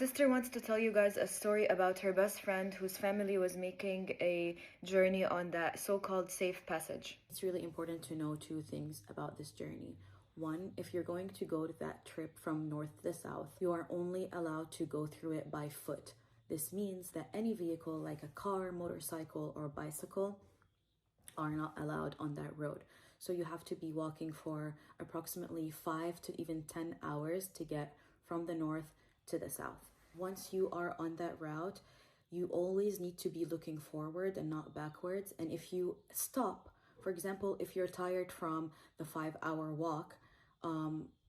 sister wants to tell you guys a story about her best friend whose family was making a journey on that so-called safe passage. It's really important to know two things about this journey. One, if you're going to go to that trip from north to south, you are only allowed to go through it by foot. This means that any vehicle like a car, motorcycle, or bicycle are not allowed on that road. So you have to be walking for approximately 5 to even 10 hours to get from the north to the south. Once you are on that route, you always need to be looking forward and not backwards. And if you stop, for example, if you're tired from the 5-hour walk,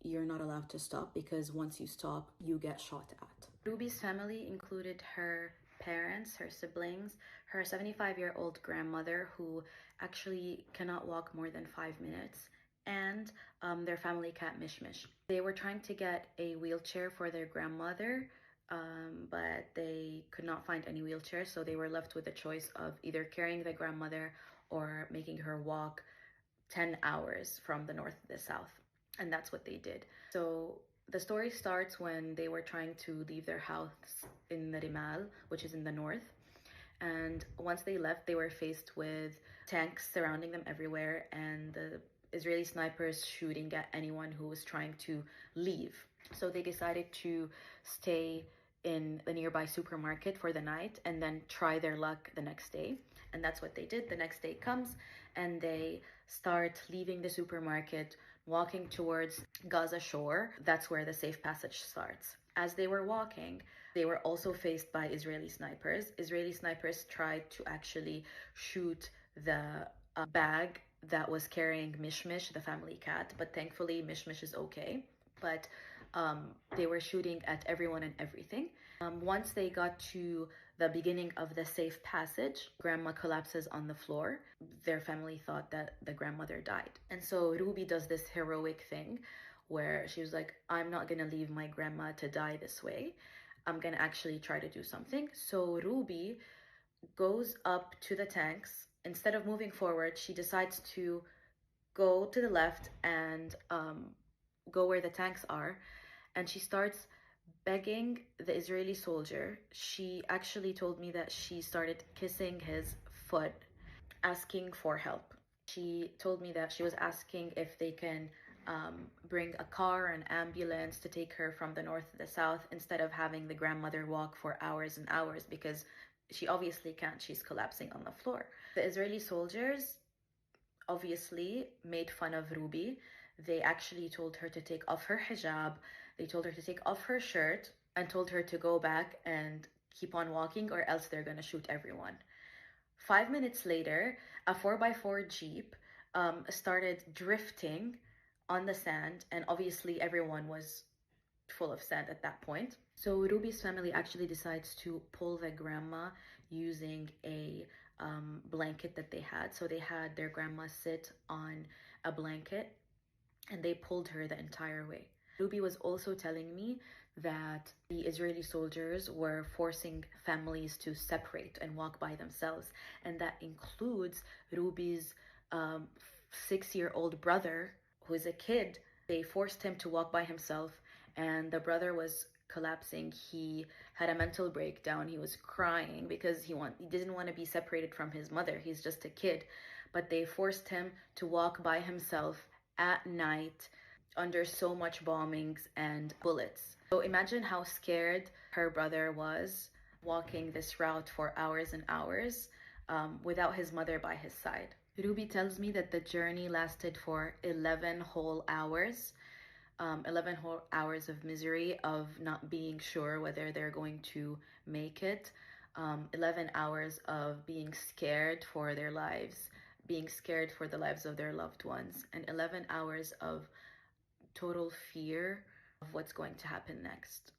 you're not allowed to stop, because once you stop, you get shot at. Ruby's family included her parents, her siblings, her 75-year-old grandmother who actually cannot walk more than 5 minutes, and their family cat Mishmish. They were trying to get a wheelchair for their grandmother, but they could not find any wheelchair, so they were left with the choice of either carrying the grandmother or making her walk 10 hours from the north to the south. And that's what they did. So the story starts when they were trying to leave their house in Rimal, which is in the north. And once they left, they were faced with tanks surrounding them everywhere and the Israeli snipers shooting at anyone who was trying to leave. So they decided to stay in the nearby supermarket for the night and then try their luck the next day. And that's what they did. The next day comes and they start leaving the supermarket, walking towards Gaza shore. That's where the safe passage starts. As they were walking, they were also faced by Israeli snipers. Israeli snipers tried to actually shoot the bag that was carrying Mishmish, the family cat, but thankfully Mishmish is okay. But they were shooting at everyone and everything. Once they got to the beginning of the safe passage, grandma collapses on the floor. Their family thought that the grandmother died. And so Ruby does this heroic thing where she was like, I'm not gonna leave my grandma to die this way. I'm gonna actually try to do something. So Ruby goes up to the tanks. Instead of moving forward, she decides to go to the left and go where the tanks are, and she starts begging the Israeli soldier. She actually told me that she started kissing his foot, asking for help. She told me that she was asking if they can bring a car, an ambulance to take her from the north to the south instead of having the grandmother walk for hours and hours, because she obviously can't. She's collapsing on the floor. The Israeli soldiers obviously made fun of Ruby. They actually told her to take off her hijab. They told her to take off her shirt and told her to go back and keep on walking, or else they're gonna shoot everyone. 5 minutes later, a 4x4 Jeep started drifting on the sand, and obviously everyone was full of sand at that point. So Ruby's family actually decides to pull the grandma using a blanket that they had. So they had their grandma sit on a blanket and they pulled her the entire way. Ruby was also telling me that the Israeli soldiers were forcing families to separate and walk by themselves, and that includes Ruby's 6-year-old brother, who is a kid. They forced him to walk by himself, and the brother was collapsing. He had a mental breakdown. He was crying because he didn't want to be separated from his mother. He's just a kid. But they forced him to walk by himself at night under so much bombings and bullets. So imagine how scared her brother was walking this route for hours and hours without his mother by his side. Ruby tells me that the journey lasted for 11 whole hours. 11 whole hours of misery, of not being sure whether they're going to make it. 11 hours of being scared for their lives, being scared for the lives of their loved ones, and 11 hours of total fear of what's going to happen next.